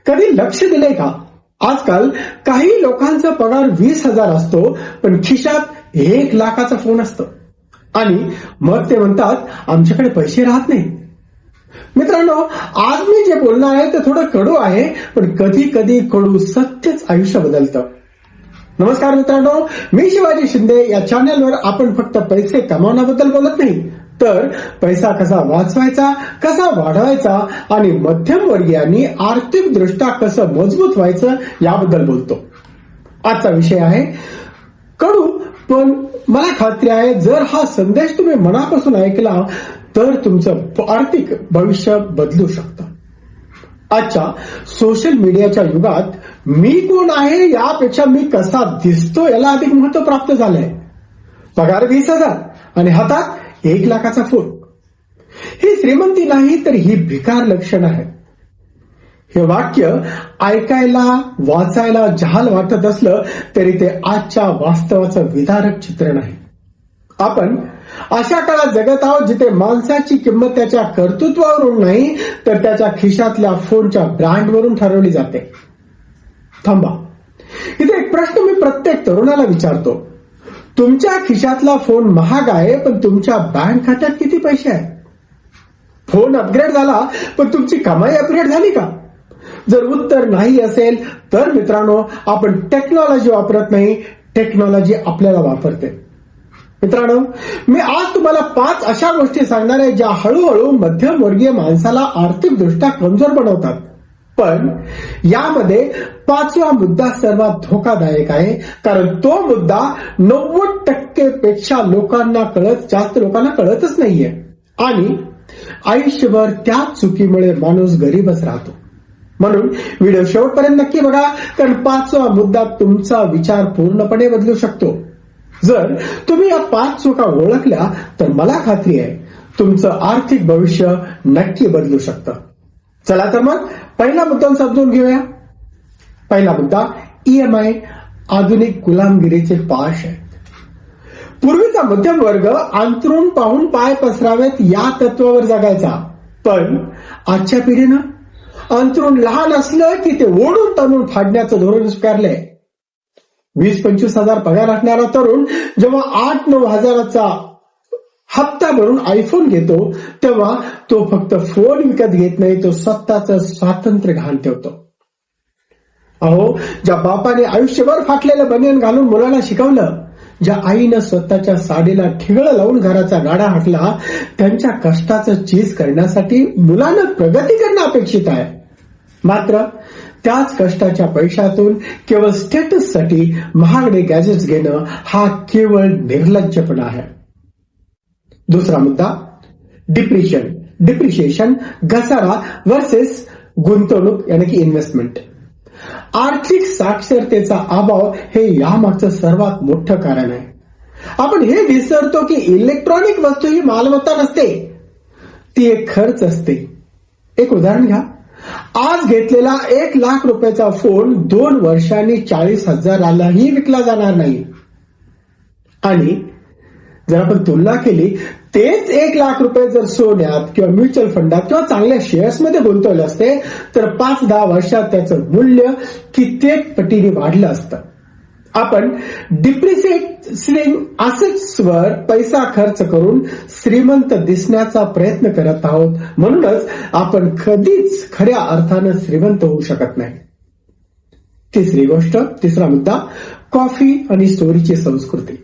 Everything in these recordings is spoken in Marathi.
कधी लक्ष दिले का? आजकाल काही लोकांचा पगार 20,000 असतो, पण खिशात 1,00,000चा फोन असतो आणि मग ते म्हणतात आमच्याकडे पैसे राहत नाही. मित्रांनो, आज मी जे बोलणार आहे ते थोडं कडू आहे, पण कधी कधी कडू सत्यच आयुष्य बदलतं. नमस्कार मित्रांनो, मी शिवाजी शिंदे. या चॅनलवर आपण फक्त पैसे कमावण्याबद्दल बोलत नाही, तर पैसा कसा वाचवायचा, कसा वाढवायचा आणि मध्यमवर्गीयांनी आर्थिक दृष्ट्या कसं मजबूत व्हायचं याबद्दल बोलतो. आजचा विषय आहे कडू, पण मला खात्री आहे जर हा संदेश तुम्ही मनापासून ऐकला तर तुमचं आर्थिक भविष्य बदलू शकतं. आजच्या सोशल मीडियाच्या युगात मी कोण आहे यापेक्षा मी कसा दिसतो याला अधिक महत्व प्राप्त झालंय. पगार 20,000 आणि हातात 1,00,000चा फोन. ही श्रीमंती नाही तर ही भिकार लक्षण आहे. हे वाक्य ऐकायला वाचायला जहाल वाटत असलं तरी ते आजच्या वास्तवाचं विदारक चित्र नाही. आपण अशा काळात जगत आहोत जिथे माणसाची किंमत त्याच्या कर्तृत्वावरून नाही तर त्याच्या खिशातल्या फोनच्या ब्रँडवरून ठरवली जाते. थांबा, इथे एक प्रश्न मी प्रत्येक तरुणाला विचारतो. तुमच्या खिशातला फोन महाग आहे, पण तुमच्या बँक खात्यात किती पैसे आहेत? फोन अपग्रेड झाला, पण तुमची कमाई अपग्रेड झाली का? जर उत्तर नाही असेल तर मित्रांनो, आपण टेक्नॉलॉजी वापरत नाही, टेक्नॉलॉजी आपल्याला वापरते. मित्रांनो, मी आज तुम्हाला 5 अशा गोष्टी सांगणार आहे ज्या हळूहळू मध्यमवर्गीय माणसाला आर्थिक दृष्ट्या कमजोर बनवतात. पण यामध्ये 5वा मुद्दा सर्वात धोकादायक आहे, कारण तो मुद्दा 90% पेक्षा जास्त लोकांना कळतच नाहीये आणि आयुष्यभर त्या चुकीमुळे माणूस गरीबच राहतो. म्हणून व्हिडिओ शेवटपर्यंत नक्की बघा, कारण 5वा मुद्दा तुमचा विचार पूर्णपणे बदलू शकतो. जर तुम्ही या 5 चुका ओळखल्या तर मला खात्री आहे तुमचं आर्थिक भविष्य नक्की बदलू शकतं. चला तर मग पहिला मुद्दा समजून घेऊया. पहिला मुद्दा, EMI आधुनिक गुलामगिरीचे पाश आहे. पूर्वीचा मध्यम वर्ग अंथरूण पाहून पाय पसरावेत या तत्वावर जगायचा, पण आजच्या पिढीनं अंथरूण लहान असलं की ते ओढून ताणून फाडण्याचं धोरण स्वीकारलंय. 20-25 हजार पगार असणारा तरुण जेव्हा 8-9 हजाराचा हप्ता भरून आयफोन घेतो तेव्हा तो फक्त फोन विकत घेत नाही, तो स्वतःचं स्वातंत्र्य गहाण ठेवतो. अहो, ज्या बापाने आयुष्यभर फाटलेलं बनियन घालून मुलाला शिकवलं, ज्या आईनं स्वतःच्या साडीला ठिगळं लावून घराचा गाडा हाकला, त्यांच्या कष्टाचं चीज करण्यासाठी मुलानं प्रगती करणं अपेक्षित आहे. मात्र त्याच कष्टाच्या पैशातून केवळ स्टेटससाठी महागडे गॅजेट्स घेणं हा केवळ निर्लज्जपणा आहे. दुसरा मुद्दा, डिप्रिशिएशन, घसारा वर्सेस गुंतवणूक यानी की इन्व्हेस्टमेंट. आर्थिक साक्षरतेचा अभाव हे यामागचं सर्वात मोठं कारण आहे. आपण हे विसरतो की इलेक्ट्रॉनिक वस्तू ही मालमत्ता नसते, ती एक खर्च असते. एक उदाहरण घ्या. आज घेतलेला 1,00,000 रुपयाचा फोन 2 वर्षांनी 40,000लाही विकला जाणार नाही. आणि जर आपण तुलना केली, तेच 1,00,000 रुपये जर सोन्यात किंवा म्युच्युअल फंडात किंवा चांगल्या शेअर्समध्ये गुंतवले असते तर 5-10 वर्षात त्याचं मूल्य कित्येक पटीने वाढलं असतं. आपण डिप्रिसिएटिंग असेट्सवर पैसा खर्च करून श्रीमंत दिसण्याचा प्रयत्न करत आहोत. म्हणूनच आपण कधीच खऱ्या अर्थानं श्रीमंत होऊ शकत नाही. तिसरा मुद्दा, कॉफी आणि स्टोरीची संस्कृती.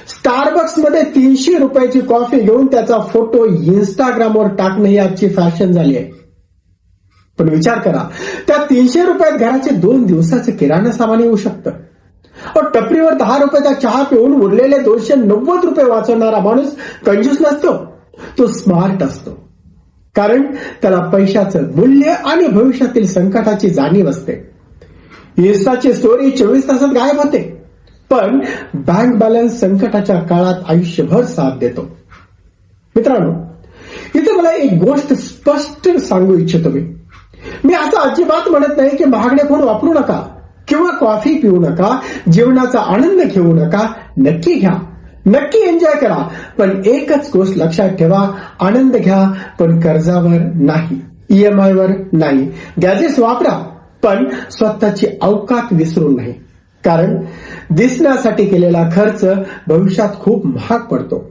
स्टारबक्स मध्ये 300 रुपयाची कॉफी घेऊन त्याचा फोटो इंस्टाग्रामवर टाकणं ही आजची फॅशन झाली आहे. पण विचार करा, त्या 300 रुपयात घराचे 2 दिवसाचे किराणा सामान येऊ शकतं. टपरीवर 10 रुपयाचा चहा पिऊन उरलेले 290 रुपये वाचवणारा माणूस कंजूस नसतो, तो स्मार्ट असतो. कारण त्याला पैशाचं मूल्य आणि भविष्यातील संकटाची जाणीव असते. इंस्टाची स्टोरी 24 तासात गायब होते, पण बँक बॅलन्स संकटाच्या काळात आयुष्यभर साथ देतो. मित्रांनो, इथे मला एक गोष्ट स्पष्ट सांगू इच्छितो. मी असं अजिबात म्हणत नाही की महागडे फोन वापरू नका किंवा कॉफी पिऊ नका, जीवनाचा आनंद घेऊ नका. नक्की घ्या, नक्की एन्जॉय करा, पण एकच गोष्ट लक्षात ठेवा, आनंद घ्या पण कर्जावर नाही. EMI वर नाही. गॅजेट्स वापरा, पण स्वतःची औकात विसरून नाही. कारण दिसण्यासाठी केलेला खर्च भविष्यात खूप महाग पडतो.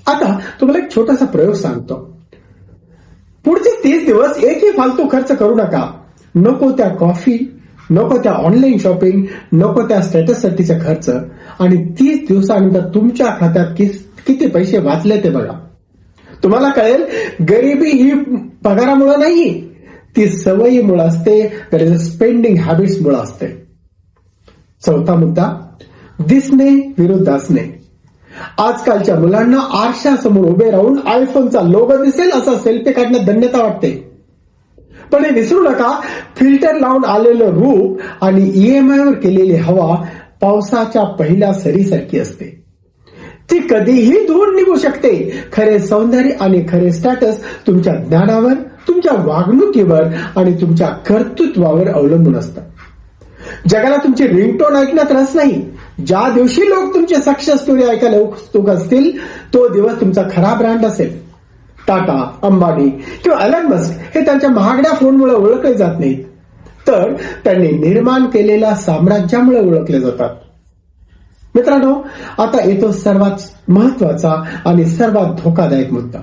आता तुम्हाला एक छोटासा प्रयोग सांगतो. पुढचे 30 दिवस एकही फालतू खर्च करू नका. नको त्या कॉफी, नको त्या ऑनलाईन शॉपिंग, नको त्या स्टेटससाठीचा खर्च. आणि 30 दिवसानंतर तुमच्या खात्यात किती पैसे वाचले ते बघा. तुम्हाला कळेल, गरिबी ही पगारामुळे नाही, ती सवयीमुळे असते, स्पेंडिंग हॅबिट्स मुळे असते. चौथा मुद्दा, दिसणे विरुद्ध असणे. आजकालच्या मुलांना आरशासमोर उभे राहून आयफोनचा लोगो दिसेल असा सेल्फी काढण्यात धन्यता वाटते. पण हे विसरू नका, फिल्टर लावून आलेलं रूप आणि EMI वर केलेली हवा पावसाच्या पहिल्या सरीसारखी असते. ती कधीही धुवून निघू शकते. खरे सौंदर्य आणि खरे स्टॅटस तुमच्या ज्ञानावर, तुमच्या वागणुकीवर आणि तुमच्या कर्तृत्वावर अवलंबून असतं. जगाला तुमची रिंगटोन ऐकण्यात रस नाही. ज्या दिवशी लोक तुमची सक्सेस स्टोरी ऐकायला उत्सुक असतील, तो दिवस तुमचा खरा ब्रँड असेल. टाटा, अंबानी किंवा एलन मस्क हे त्यांच्या महागड्या फोनमुळे ओळखले जात नाहीत, तर त्यांनी निर्माण केलेल्या साम्राज्यामुळे ओळखले जातात. मित्रांनो, आता येतो सर्वात महत्वाचा आणि सर्वात धोकादायक मुद्दा,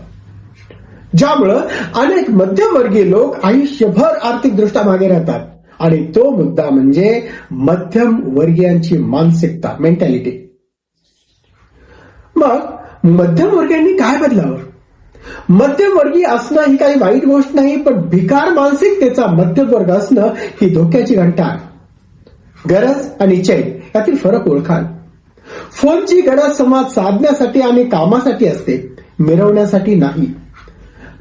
ज्यामुळे अनेक मध्यमवर्गीय लोक आयुष्यभर आर्थिकदृष्ट्या मागे राहतात. आणि तो मुद्दा म्हणजे मध्यम वर्गीयांची मानसिकता, मेंटॅलिटी. मग मध्यमवर्गीयांनी काय बदलावं? मध्यमवर्गीय असणं ही काही वाईट गोष्ट नाही, पण भिकार मानसिकतेचा मध्यमवर्ग असणं ही धोक्याची घंटा आहे. गरज आणि चैन यातील फरक ओळखाल. फोनची गरज संवाद साधण्यासाठी आणि कामासाठी असते, मिरवण्यासाठी नाही.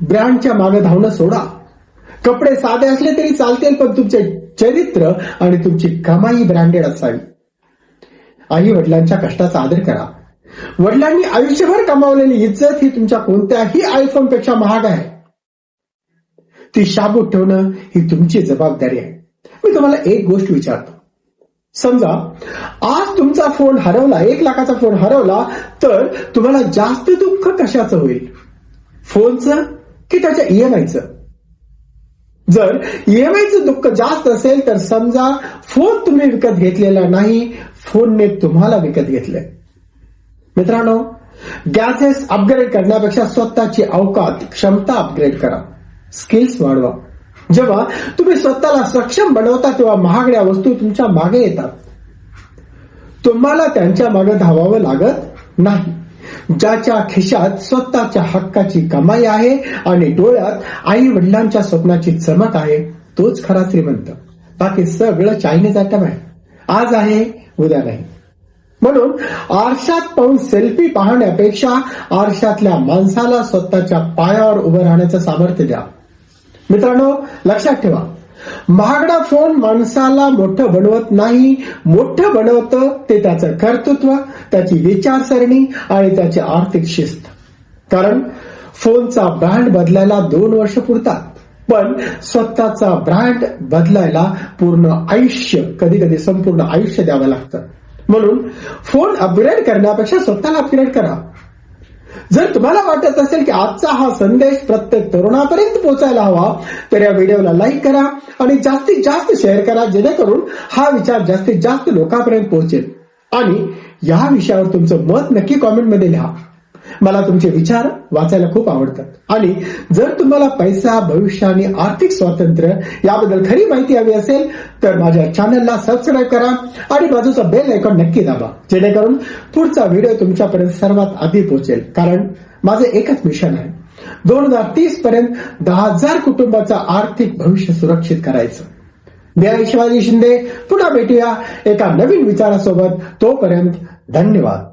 ब्रँडच्या मागे धावणं सोडा. कपडे साधे असले तरी चालतील, पण तुमचे चरित्र आणि तुमची कमाई ब्रँडेड असावी. आई वडिलांच्या कष्टाचा आदर करा. वडिलांनी आयुष्यभर कमावलेली इज्जत ही तुमच्या कोणत्याही आयफोन पेक्षा महाग आहे. ती शाबूत ठेवणं ही तुमची जबाबदारी आहे. मी तुम्हाला एक गोष्ट विचारतो. समजा आज तुमचा फोन हरवला, 1 लाखाचा फोन हरवला, तर तुम्हाला जास्त दुःख कशाचं होईल? फोनचं की त्याच्या EMIचं? जर EMIचं दुःख जास्त असेल तर समजा फोन तुम्ही विकत घेतलेला नाही, फोनने तुम्हाला विकत घेतलंय. मित्रांनो, गॅजेट्स अपग्रेड करण्यापेक्षा स्वतःची औकात, क्षमता अपग्रेड करा. स्किल्स वाढवा. जेव्हा तुम्ही स्वतःला सक्षम बनवता तेव्हा महागड्या वस्तू तुमच्या मागे येतात. तुम्हाला त्यांच्या मागे धावावं लागत नाही. ज्याच्या खिशात स्वतःच्या हक्काची कमाई आहे आणि डोळ्यात आई वडिलांच्या स्वप्नाची चमक आहे, तोच खरा श्रीमंत. बाकी सगळं चायनीज आयटम आहे. आज आहे, उद्या नाही. म्हणून आरशात पाहून सेल्फी पाहण्यापेक्षा आरशातल्या माणसाला स्वतःच्या पायावर उभं राहण्याचं सामर्थ्य द्या. मित्रांनो, लक्षात ठेवा, महागडा फोन माणसाला मोठं बनवत नाही. मोठं बनवतं ते त्याचं कर्तृत्व, त्याची विचारसरणी आणि त्याची आर्थिक शिस्त. कारण फोनचा ब्रँड बदलायला 2 वर्ष पुरतात, पण स्वतःचा ब्रँड बदलायला पूर्ण आयुष्य, कधी कधी संपूर्ण आयुष्य द्यावं लागतं. म्हणून फोन अपग्रेड करण्यापेक्षा स्वतःला अपग्रेड करा. जर तुम्हाला वाटत असेल की आजचा हा संदेश प्रत्येक तरुणापर्यंत पोहोचायला हवा, तर या व्हिडिओला लाईक करा आणि जास्तीत जास्त शेअर करा, जेणेकरून हा विचार जास्तीत जास्त लोकांपर्यंत पोहोचेल. आणि या विषयावर तुमचं मत नक्की कॉमेंटमध्ये लिहा. मला तुमचे विचार वाचायला खूप आवडतात. आणि जर तुम्हाला पैसा, भविष्य आणि आर्थिक स्वातंत्र्य याबद्दल खरी माहिती हवी असेल तर माझ्या चॅनलला सबस्क्राईब करा आणि बाजूचा बेल आयकॉन नक्की दाबा, जेणेकरून पुढचा व्हिडिओ तुमच्यापर्यंत सर्वात आधी पोहोचेल. कारण माझे एकच मिशन आहे, 2030 पर्यंत 10,000 कुटुंबाचं आर्थिक भविष्य सुरक्षित करायचं. मी आहे शिवाजी शिंदे. पुन्हा भेटूया एका नवीन विचारासोबत. तोपर्यंत धन्यवाद.